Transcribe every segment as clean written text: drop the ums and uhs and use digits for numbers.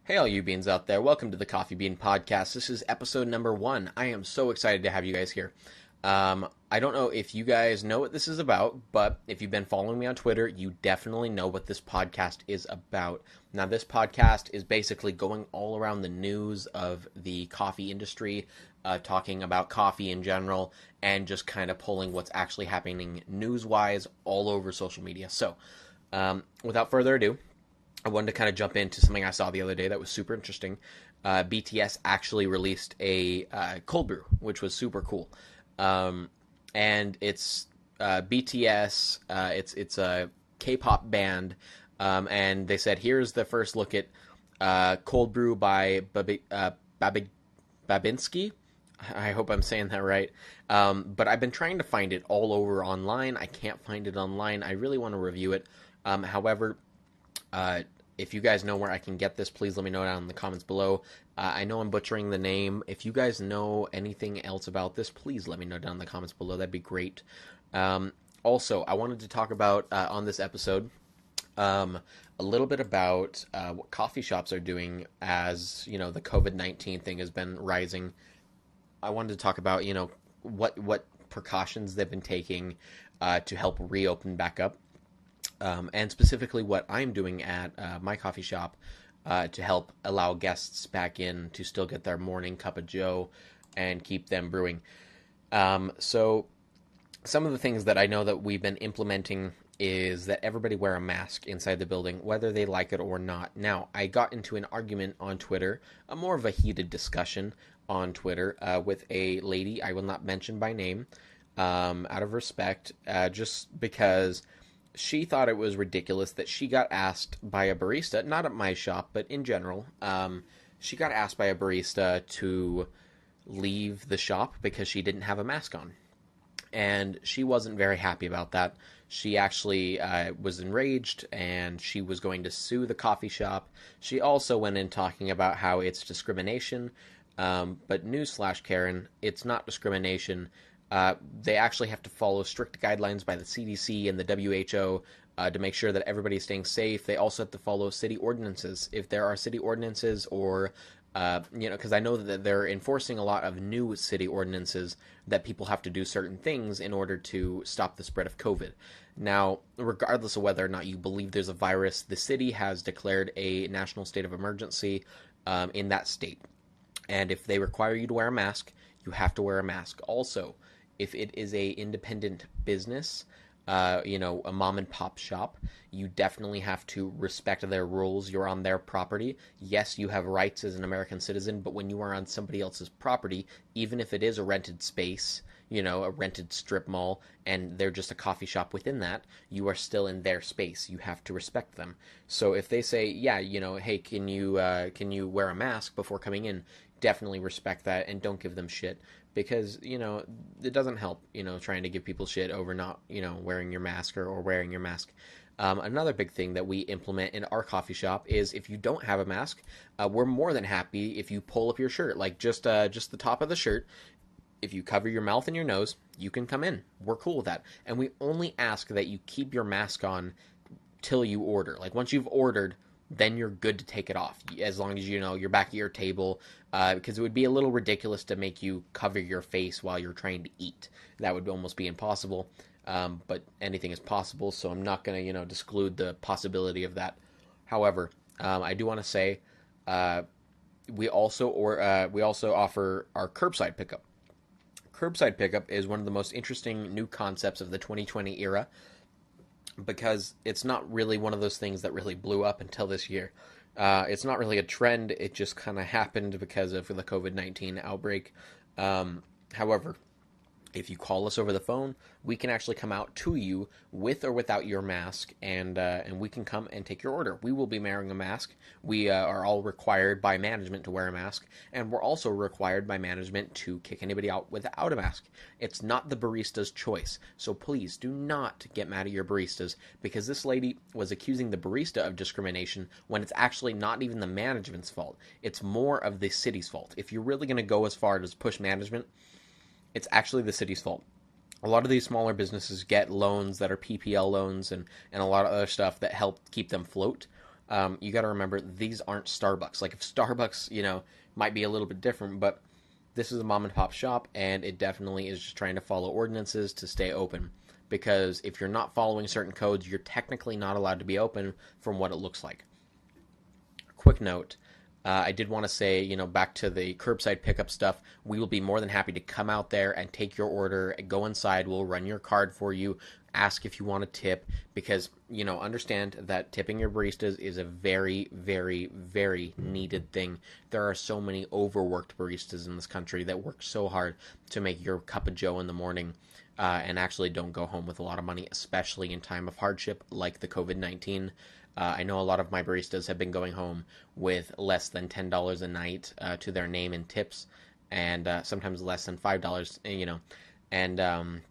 Hey, all you beans out there. Welcome to the Coffee Bean Podcast. This is episode number 1. I am so excited to have you guys here. I don't know if you guys know what this is about, but if you've been following me on Twitter, you definitely know what this podcast is about. Now, this podcast is basically going all around the news of the coffee industry, talking about coffee in general, and just kind of pulling what's actually happening news-wise all over social media. So, without further ado, I wanted to kind of jump into something I saw the other day that was super interesting. BTS actually released a cold brew, which was super cool. And it's BTS. It's a K-pop band, and they said here's the first look at cold brew by Babinski. I hope I'm saying that right. But I've been trying to find it all over online. I can't find it online. I really want to review it. However, if you guys know where I can get this, please let me know down in the comments below. I know I'm butchering the name. If you guys know anything else about this, please let me know down in the comments below. That'd be great. Also, I wanted to talk about, on this episode, a little bit about what coffee shops are doing as, you know, the COVID-19 thing has been rising. I wanted to talk about, you know, what precautions they've been taking to help reopen back up. And specifically what I'm doing at my coffee shop to help allow guests back in to still get their morning cup of joe and keep them brewing. So some of the things that I know that we've been implementing is that everybody wear a mask inside the building, whether they like it or not. Now, I got into an argument on Twitter, more of a heated discussion on Twitter with a lady I will not mention by name out of respect, just because she thought it was ridiculous that she got asked by a barista, not at my shop, but in general, she got asked by a barista to leave the shop because she didn't have a mask on. And she wasn't very happy about that. She actually was enraged, and she was going to sue the coffee shop. She also went in talking about how it's discrimination, but newsflash, Karen, it's not discrimination. They actually have to follow strict guidelines by the CDC and the WHO to make sure that everybody's staying safe. They also have to follow city ordinances. If there are city ordinances or, because I know that they're enforcing a lot of new city ordinances that people have to do certain things in order to stop the spread of COVID. Now, regardless of whether or not you believe there's a virus, the city has declared a national state of emergency in that state. And if they require you to wear a mask, you have to wear a mask. Also, if it is a independent business, a mom and pop shop, you definitely have to respect their rules. You're on their property. Yes, you have rights as an American citizen, but when you are on somebody else's property, even if it is a rented space, a rented strip mall, and they're just a coffee shop within that, you are still in their space. You have to respect them. So if they say, yeah, hey, can you wear a mask before coming in? Definitely respect that and don't give them shit. Because, it doesn't help, trying to give people shit over not, wearing your mask or wearing your mask. Another big thing that we implement in our coffee shop is if you don't have a mask, we're more than happy if you pull up your shirt, like just the top of the shirt. If you cover your mouth and your nose, you can come in. We're cool with that. And we only ask that you keep your mask on till you order. Like once you've ordered, then you're good to take it off, as long as you're back at your table, because it would be a little ridiculous to make you cover your face while you're trying to eat. That would almost be impossible, but anything is possible, so I'm not going to, disclude the possibility of that. However, I do want to say we also offer our curbside pickup. Curbside pickup is one of the most interesting new concepts of the 2020 era, because it's not really one of those things that really blew up until this year. It's not really a trend. It just kind of happened because of the COVID-19 outbreak. However, if you call us over the phone, we can actually come out to you with or without your mask, and we can come and take your order. We will be wearing a mask. We are all required by management to wear a mask, and we're also required by management to kick anybody out without a mask. It's not the barista's choice, so please do not get mad at your baristas, because this lady was accusing the barista of discrimination when it's actually not even the management's fault. It's more of the city's fault. If you're really going to go as far as push management, it's actually the city's fault. A lot of these smaller businesses get loans that are PPL loans and a lot of other stuff that help keep them afloat. you got to remember these aren't Starbucks. Like if Starbucks, might be a little bit different, but this is a mom and pop shop, and it definitely is just trying to follow ordinances to stay open. Because if you're not following certain codes, you're technically not allowed to be open from what it looks like. Quick note. I did want to say, back to the curbside pickup stuff, we will be more than happy to come out there and take your order, go inside, we'll run your card for you, ask if you want a tip, because, understand that tipping your baristas is a very, very, very needed thing. There are so many overworked baristas in this country that work so hard to make your cup of joe in the morning. And actually don't go home with a lot of money, especially in time of hardship like the COVID-19. I know a lot of my baristas have been going home with less than $10 a night to their name in tips, and sometimes less than $5, and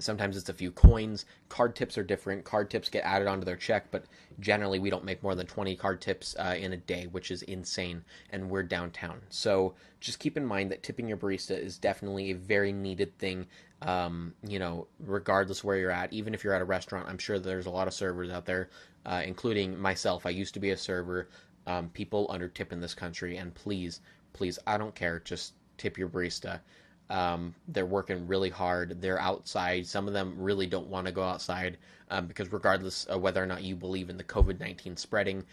sometimes it's a few coins. Card tips are different. Card tips get added onto their check, but generally we don't make more than 20 card tips in a day, which is insane, and we're downtown. So just keep in mind that tipping your barista is definitely a very needed thing, regardless where you're at. Even if you're at a restaurant, I'm sure there's a lot of servers out there, including myself. I used to be a server. People under tip in this country, and please, I don't care, just tip your barista. They're working really hard. They're outside. Some of them really don't want to go outside because regardless of whether or not you believe in the COVID-19 spreading,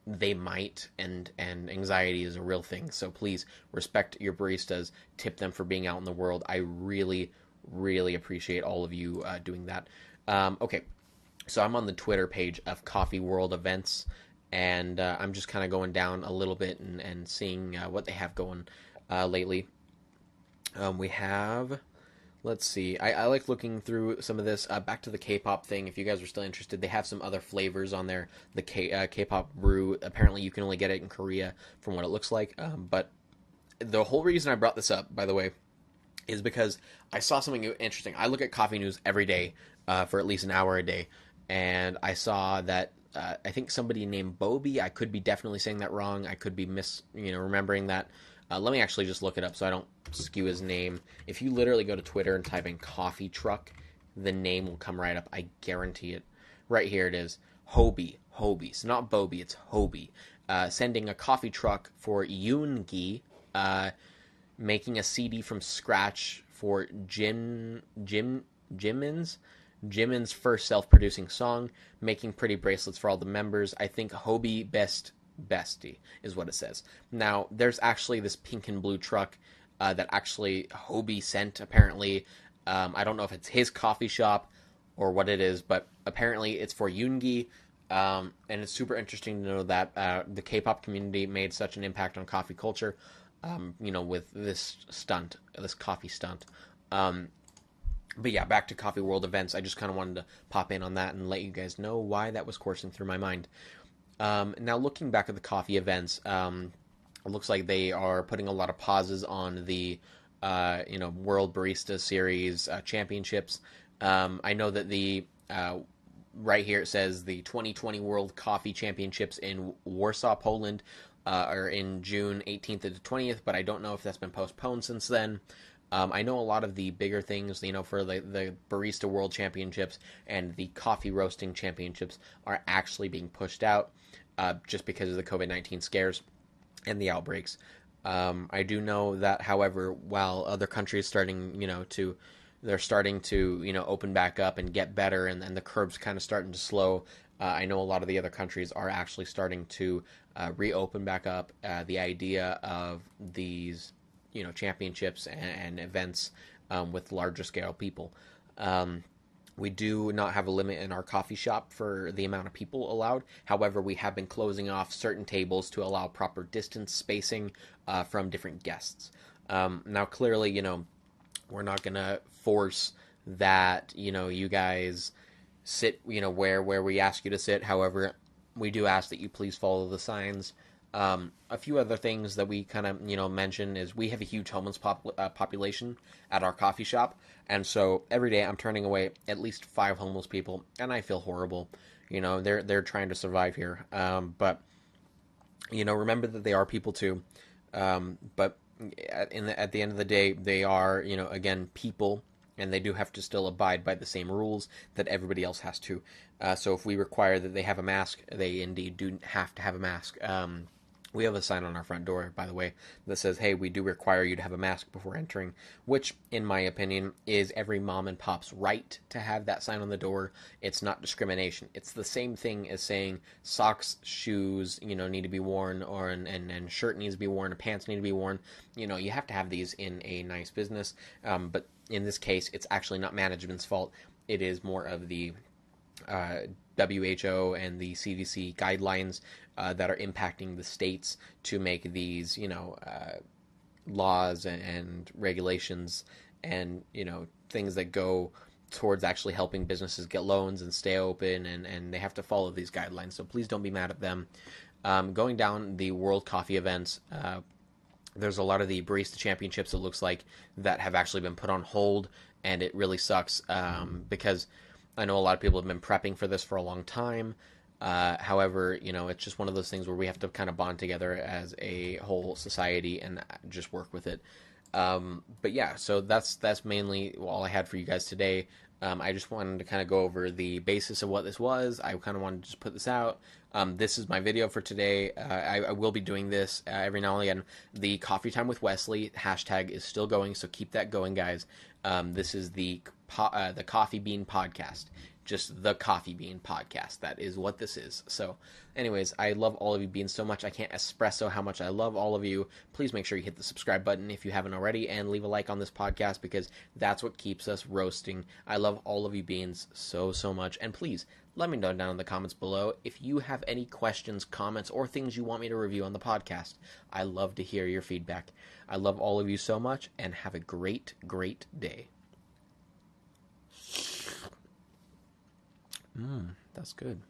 they might, and anxiety is a real thing. So please respect your baristas. Tip them for being out in the world. I really, really appreciate all of you doing that. Okay, so I'm on the Twitter page of Coffee World Events, and I'm just kind of going down a little bit and seeing what they have going lately. We have, let's see, I like looking through some of this. Back to the K-pop thing, if you guys are still interested, they have some other flavors on there. The K-pop brew, apparently you can only get it in Korea from what it looks like. But the whole reason I brought this up, by the way, is because I saw something interesting. I look at coffee news every day for at least an hour a day, and I saw that I think somebody named Bobby, I could be definitely saying that wrong. I could be remembering that. Let me actually just look it up so I don't skew his name. If you literally go to Twitter and type in coffee truck, the name will come right up. I guarantee it. Right here it is. Hobie. So not Bobby, it's Hobie. Sending a coffee truck for Yoongi, making a CD from scratch for Jimin's first self-producing song, making pretty bracelets for all the members. I think Hobie Bestie is what it says. Now, there's actually this pink and blue truck that actually Hobie sent, apparently. I don't know if it's his coffee shop or what it is, but apparently it's for Yoongi, and it's super interesting to know that the K-pop community made such an impact on coffee culture, with this stunt, this coffee stunt. But yeah, back to Coffee World Events. I just kind of wanted to pop in on that and let you guys know why that was coursing through my mind. Now, looking back at the coffee events, it looks like they are putting a lot of pauses on the, World Barista Series championships. I know that the right here it says the 2020 World Coffee Championships in Warsaw, Poland, are in June 18th to the 20th, but I don't know if that's been postponed since then. I know a lot of the bigger things, for the Barista World Championships and the Coffee Roasting Championships are actually being pushed out just because of the COVID-19 scares and the outbreaks. I do know that, however, while other countries starting to open back up and get better, and the curb's kind of starting to slow, I know a lot of the other countries are actually starting to reopen back up. The idea of these championships and events with larger scale people. We do not have a limit in our coffee shop for the amount of people allowed. However, we have been closing off certain tables to allow proper distance spacing from different guests. Now, clearly, we're not going to force that, you guys sit, where we ask you to sit. However, we do ask that you please follow the signs. A few other things that we kind of, mention is we have a huge homeless population at our coffee shop. And so every day I'm turning away at least 5 homeless people, and I feel horrible. They're trying to survive here. But, remember that they are people too. But at the end of the day, they are, again, people, and they do have to still abide by the same rules that everybody else has to. So if we require that they have a mask, they indeed do have to have a mask. We have a sign on our front door, by the way, that says, hey, we do require you to have a mask before entering, which, in my opinion, is every mom and pop's right to have that sign on the door. It's not discrimination. It's the same thing as saying socks, shoes, need to be worn, and shirt needs to be worn, and pants need to be worn. You have to have these in a nice business. But in this case, it's actually not management's fault. It is more of the WHO and the CDC guidelines that are impacting the states to make these, laws and regulations and, things that go towards actually helping businesses get loans and stay open, and they have to follow these guidelines. So please don't be mad at them. Going down the World Coffee events, there's a lot of the Barista Championships, it looks like, that have actually been put on hold, and it really sucks because I know a lot of people have been prepping for this for a long time. However, it's just one of those things where we have to kind of bond together as a whole society and just work with it. But yeah, so that's mainly all I had for you guys today. I just wanted to kind of go over the basis of what this was. I kind of wanted to just put this out. This is my video for today. I will be doing this every now and again. The Coffee Time with Wesley hashtag is still going, so keep that going, guys. This is the Coffee Bean Podcast. Just the Coffee Bean Podcast. That is what this is. So, anyways, I love all of you beans so much. I can't espresso how much I love all of you. Please make sure you hit the subscribe button if you haven't already, and leave a like on this podcast because that's what keeps us roasting. I love all of you beans so, so much. And please, let me know down in the comments below if you have any questions, comments, or things you want me to review on the podcast. I love to hear your feedback. I love all of you so much, and have a great, great day. That's good.